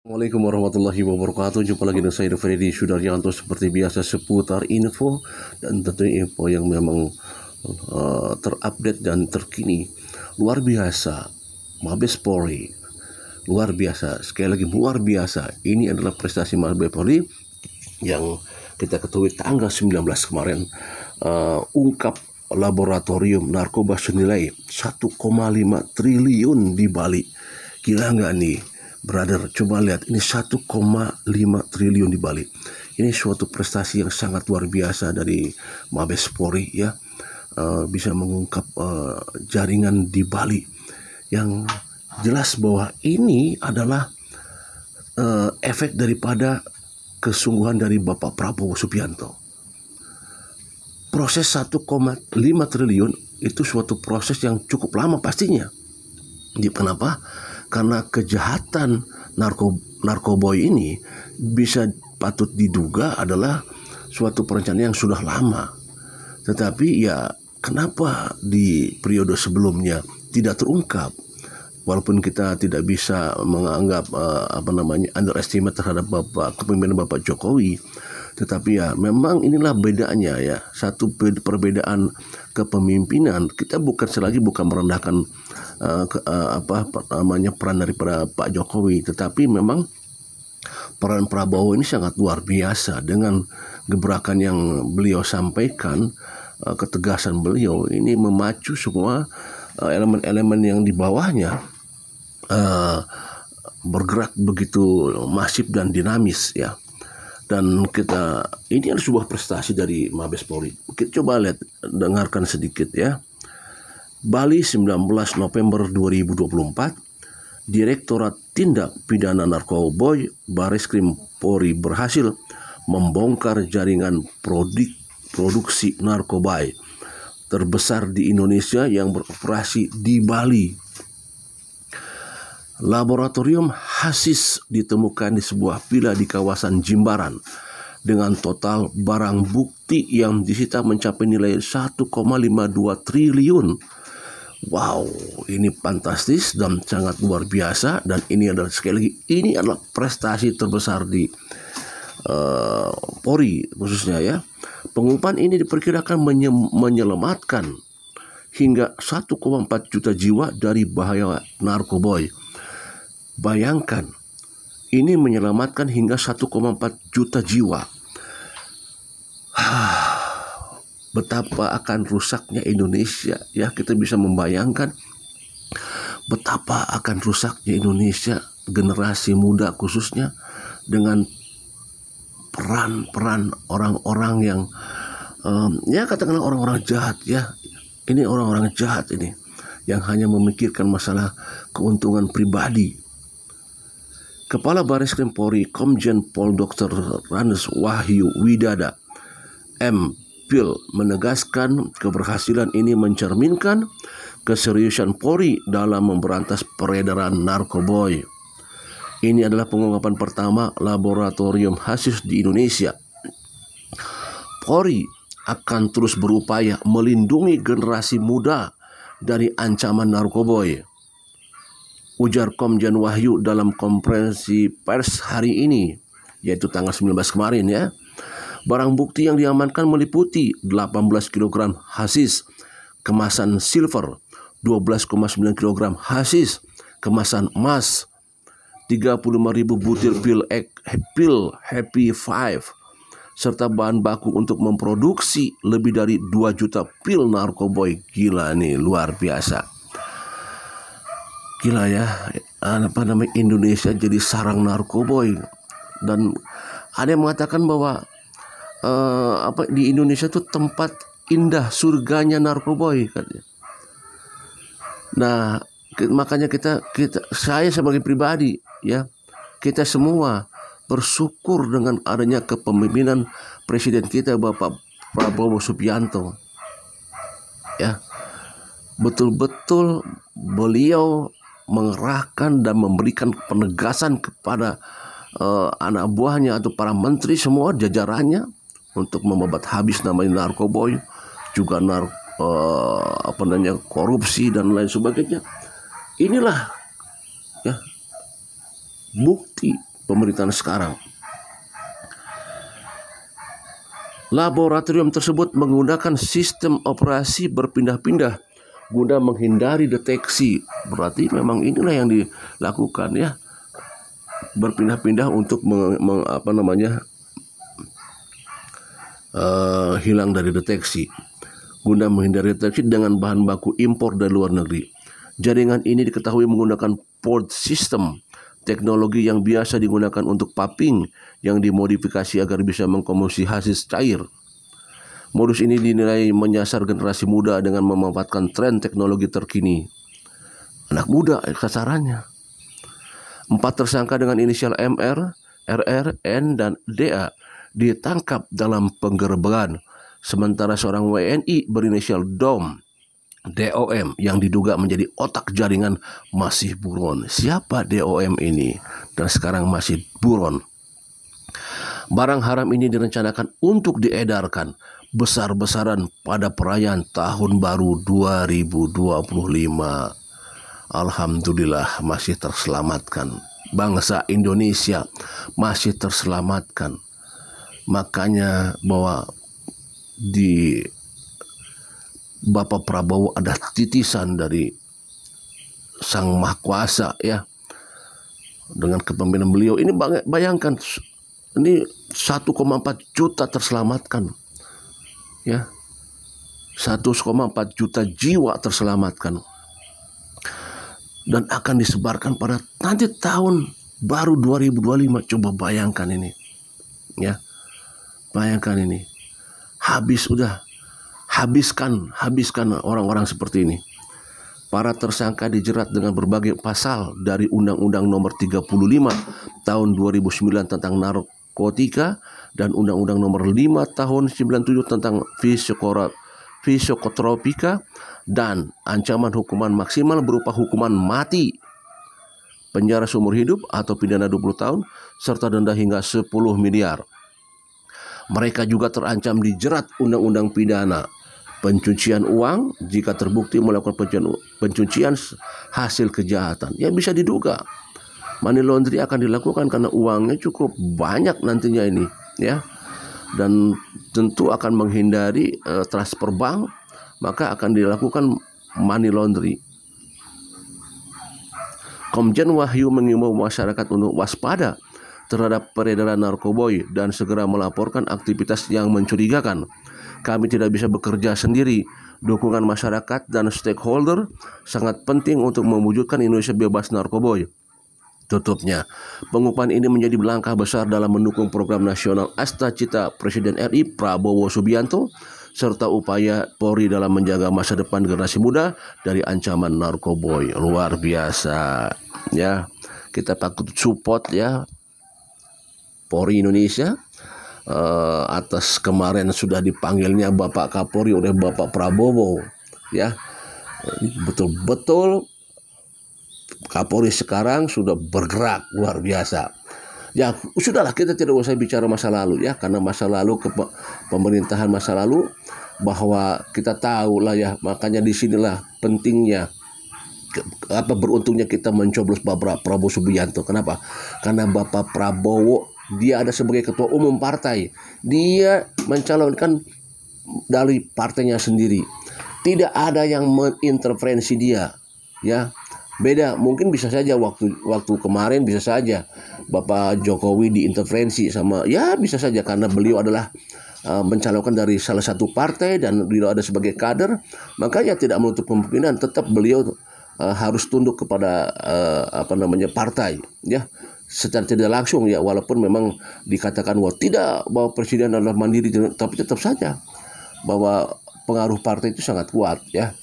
Assalamualaikum warahmatullahi wabarakatuh. Jumpa lagi dengan saya Freddy Sudaryanto seperti biasa seputar info dan tentunya info yang memang terupdate dan terkini. Luar biasa, Mabes Polri. Luar biasa, sekali lagi luar biasa. Ini adalah prestasi Mabes Polri yang kita ketahui tanggal 19 kemarin ungkap laboratorium narkoba senilai 1,5 triliun di Bali. Gila nggak nih? Brother, coba lihat ini 1,5 triliun di Bali. Ini suatu prestasi yang sangat luar biasa dari Mabes Polri ya. Bisa mengungkap jaringan di Bali yang jelas bahwa ini adalah efek daripada kesungguhan dari Bapak Prabowo Subianto. Proses 1,5 triliun itu suatu proses yang cukup lama pastinya. Kenapa? Karena kejahatan narkoboy ini bisa patut diduga adalah suatu perencanaan yang sudah lama. Tetapi ya kenapa di periode sebelumnya tidak terungkap? Walaupun kita tidak bisa menganggap underestimate terhadap kepemimpinan Bapak Jokowi, tetapi ya memang inilah bedanya ya, satu perbedaan kepemimpinan. Kita bukan merendahkan peran daripada Pak Jokowi, tetapi memang peran Prabowo ini sangat luar biasa dengan gebrakan yang beliau sampaikan, ketegasan beliau ini memacu semua elemen-elemen yang di bawahnya bergerak begitu masif dan dinamis ya. Dan ini adalah sebuah prestasi dari Mabes Polri. Kita coba dengarkan sedikit ya. Bali 19 November 2024, Direktorat Tindak Pidana Narkoboy Bareskrim Polri berhasil membongkar jaringan produksi narkoba terbesar di Indonesia yang beroperasi di Bali. Laboratorium hasis ditemukan di sebuah villa di kawasan Jimbaran dengan total barang bukti yang disita mencapai nilai 1,52 triliun. Wow, ini fantastis dan sangat luar biasa, dan ini adalah sekali lagi ini adalah prestasi terbesar di Polri khususnya ya. Pengungkapan ini diperkirakan menyelamatkan hingga 1,4 juta jiwa dari bahaya narkoboy. Bayangkan, ini menyelamatkan hingga 1,4 juta jiwa. Betapa akan rusaknya Indonesia ya, kita bisa membayangkan betapa akan rusaknya Indonesia, generasi muda khususnya, dengan peran-peran orang-orang yang katakanlah orang-orang jahat ya. Ini orang-orang jahat ini yang hanya memikirkan masalah keuntungan pribadi. Kepala Bareskrim Polri Komjen Pol Dr. Ranes Wahyu Widada M.Phil menegaskan keberhasilan ini mencerminkan keseriusan Polri dalam memberantas peredaran narkoboy. Ini adalah pengungkapan pertama laboratorium hasis di Indonesia. Polri akan terus berupaya melindungi generasi muda dari ancaman narkoboy, ujar Komjen Wahyu dalam konferensi pers hari ini, yaitu tanggal 19 kemarin ya. Barang bukti yang diamankan meliputi 18 kg hasis kemasan silver, 12,9 kg hasis kemasan emas, 35.000 butir pil Happy Five, serta bahan baku untuk memproduksi lebih dari 2 juta pil narkoboy. Gila nih, luar biasa. Gila ya, Indonesia jadi sarang narkoboy. Dan ada yang mengatakan bahwa di Indonesia itu tempat indah, surganya narkoboy katanya. Nah, makanya saya sebagai pribadi ya, kita semua bersyukur dengan adanya kepemimpinan Presiden kita Bapak Prabowo Subianto ya. Betul-betul beliau mengerahkan dan memberikan penegasan kepada anak buahnya atau para menteri semua jajarannya untuk membabat habis namanya narkoboy, juga korupsi dan lain sebagainya. Inilah ya bukti pemerintahan sekarang. Laboratorium tersebut menggunakan sistem operasi berpindah-pindah guna menghindari deteksi. Berarti memang inilah yang dilakukan ya, berpindah-pindah untuk hilang dari deteksi. Guna menghindari deteksi dengan bahan baku impor dari luar negeri. Jaringan ini diketahui menggunakan port system, teknologi yang biasa digunakan untuk pumping yang dimodifikasi agar bisa mengkonsumsi hasil cair. Modus ini dinilai menyasar generasi muda dengan memanfaatkan tren teknologi terkini. Anak muda sasarannya. 4 tersangka dengan inisial MR, RR, N, dan DA ditangkap dalam penggerebekan. Sementara seorang WNI berinisial DOM yang diduga menjadi otak jaringan masih buron. Siapa DOM ini? Dan sekarang masih buron. Barang haram ini direncanakan untuk diedarkan besar-besaran pada perayaan Tahun Baru 2025. Alhamdulillah masih terselamatkan. Bangsa Indonesia masih terselamatkan. Makanya bahwa di Bapak Prabowo ada titisan dari Sang Maha Kuasa ya. Dengan kepemimpinan beliau ini, bayangkan ini 1,4 juta terselamatkan ya. 1,4 juta jiwa terselamatkan dan akan disebarkan pada nanti tahun baru 2025. Coba bayangkan ini ya. Bayangkan ini. Habiskan orang-orang seperti ini. Para tersangka dijerat dengan berbagai pasal dari Undang-Undang Nomor 35 Tahun 2009 tentang narkotika dan Undang-Undang Nomor 5 Tahun 97 tentang psikotropika dan ancaman hukuman maksimal berupa hukuman mati, penjara seumur hidup atau pidana 20 tahun serta denda hingga 10 miliar. Mereka juga terancam dijerat Undang-Undang Pidana pencucian uang jika terbukti melakukan pencucian hasil kejahatan. Ya bisa diduga money laundry akan dilakukan karena uangnya cukup banyak nantinya ini ya. Dan tentu akan menghindari transfer bank, maka akan dilakukan money laundry. Komjen Wahyu mengimbau masyarakat untuk waspada terhadap peredaran narkoboy dan segera melaporkan aktivitas yang mencurigakan. Kami tidak bisa bekerja sendiri. Dukungan masyarakat dan stakeholder sangat penting untuk mewujudkan Indonesia bebas narkoboy. Tutupnya, pengumuman ini menjadi langkah besar dalam mendukung program nasional Asta Cita Presiden RI Prabowo Subianto serta upaya Polri dalam menjaga masa depan generasi muda dari ancaman narkoboy. Luar biasa ya. Kita patut support ya Polri Indonesia atas kemarin sudah dipanggilnya Bapak Kapolri oleh Bapak Prabowo ya. Betul-betul Kapolri sekarang sudah bergerak luar biasa. Ya sudahlah, kita tidak usah bicara masa lalu ya, karena masa lalu pemerintahan masa lalu bahwa kita tahu lah ya. Makanya disinilah pentingnya beruntungnya kita mencoblos Bapak Prabowo Subianto. Kenapa? Karena Bapak Prabowo dia ada sebagai ketua umum partai, dia mencalonkan dari partainya sendiri. Tidak ada yang menginterferensi dia, ya. Beda, mungkin bisa saja waktu kemarin bisa saja Bapak Jokowi diinterferensi sama, ya bisa saja karena beliau adalah mencalonkan dari salah satu partai dan beliau ada sebagai kader, makanya tidak menutup kemungkinan tetap beliau harus tunduk kepada partai, ya. Secara tidak langsung ya, walaupun memang dikatakan bahwa presiden adalah mandiri, tapi tetap saja bahwa pengaruh partai itu sangat kuat ya.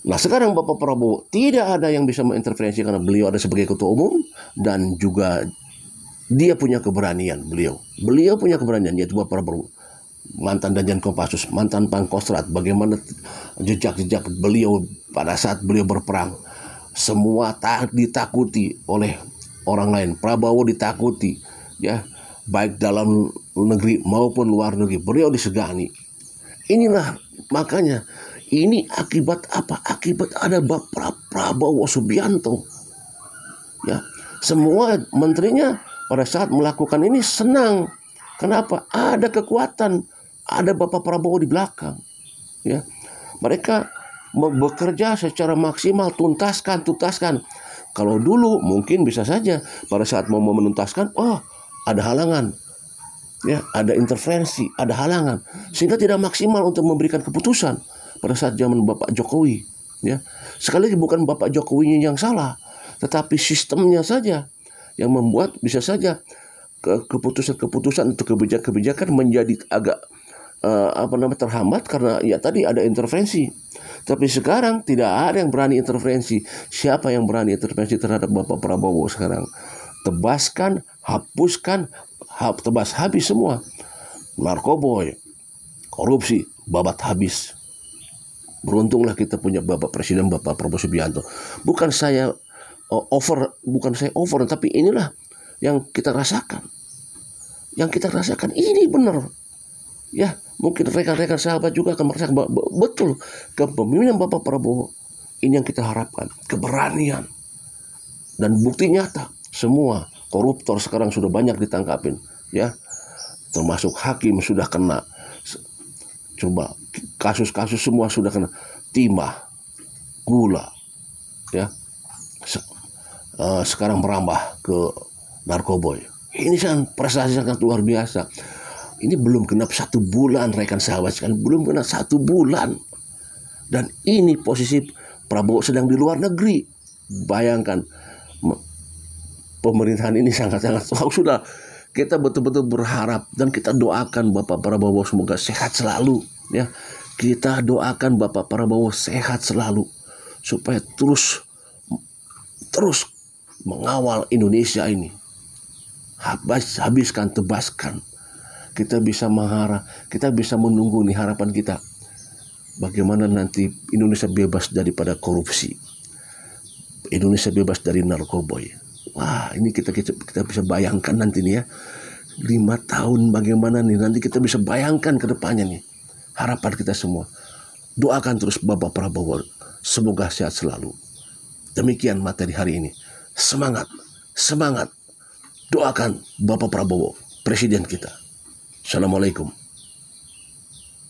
Nah sekarang Bapak Prabowo tidak ada yang bisa menginterferensi karena beliau ada sebagai ketua umum dan juga dia punya keberanian. Beliau punya keberanian, yaitu Bapak Prabowo, mantan Danjen Kopassus, mantan Pangkostrat, bagaimana jejak-jejak beliau pada saat beliau berperang. Semua ditakuti oleh orang lain. Prabowo ditakuti ya, baik dalam negeri maupun luar negeri. Beliau disegani. Inilah makanya ini akibat apa? Akibat ada Bapak Prabowo Subianto. Ya, Semua menterinya pada saat melakukan ini senang. Kenapa? Ada kekuatan, ada Bapak Prabowo di belakang. Ya, mereka bekerja secara maksimal, tuntaskan. Kalau dulu mungkin bisa saja pada saat mau menuntaskan, ada halangan, ya, ada intervensi, ada halangan, sehingga tidak maksimal untuk memberikan keputusan pada saat zaman Bapak Jokowi. Ya, sekali lagi bukan Bapak Jokowinya yang salah, tetapi sistemnya saja yang membuat bisa saja keputusan-keputusan atau kebijakan menjadi agak terhambat karena ya tadi ada intervensi. Tapi sekarang tidak ada yang berani intervensi. Siapa yang berani intervensi terhadap Bapak Prabowo sekarang? Tebaskan, hapuskan, tebas habis semua. Narkoboy, korupsi, babat habis. Beruntunglah kita punya Bapak Presiden, Bapak Prabowo Subianto. Bukan saya over, tapi inilah yang kita rasakan. Yang kita rasakan ini benar. Ya, mungkin rekan-rekan sahabat juga akan merasakan betul kepemimpinan Bapak Prabowo. Ini yang kita harapkan, keberanian. Dan bukti nyata, semua koruptor sekarang sudah banyak ditangkapin, ya. Termasuk hakim sudah kena. Coba kasus-kasus semua sudah kena. Timah, gula, ya. Sekarang merambah ke narkoboy. Ini kan prestasi sangat luar biasa. Ini belum genap 1 bulan, rekan sahabat sekalian, belum genap 1 bulan. Dan ini posisi Prabowo sedang di luar negeri. Bayangkan, pemerintahan ini sangat-sangat sudah. Kita betul-betul berharap dan kita doakan Bapak Prabowo semoga sehat selalu. Ya, kita doakan Bapak Prabowo sehat selalu supaya terus mengawal Indonesia ini. Habiskan, tebaskan. Kita bisa kita bisa menunggu nih harapan kita. Bagaimana nanti Indonesia bebas daripada korupsi. Indonesia bebas dari narkoboy. Wah, ini kita bisa bayangkan nanti nih ya. 5 tahun bagaimana nih nanti kita bisa bayangkan ke depannya nih. Harapan kita semua. Doakan terus Bapak Prabowo. Semoga sehat selalu. Demikian materi hari ini. Semangat. Doakan Bapak Prabowo, Presiden kita. Assalamualaikum.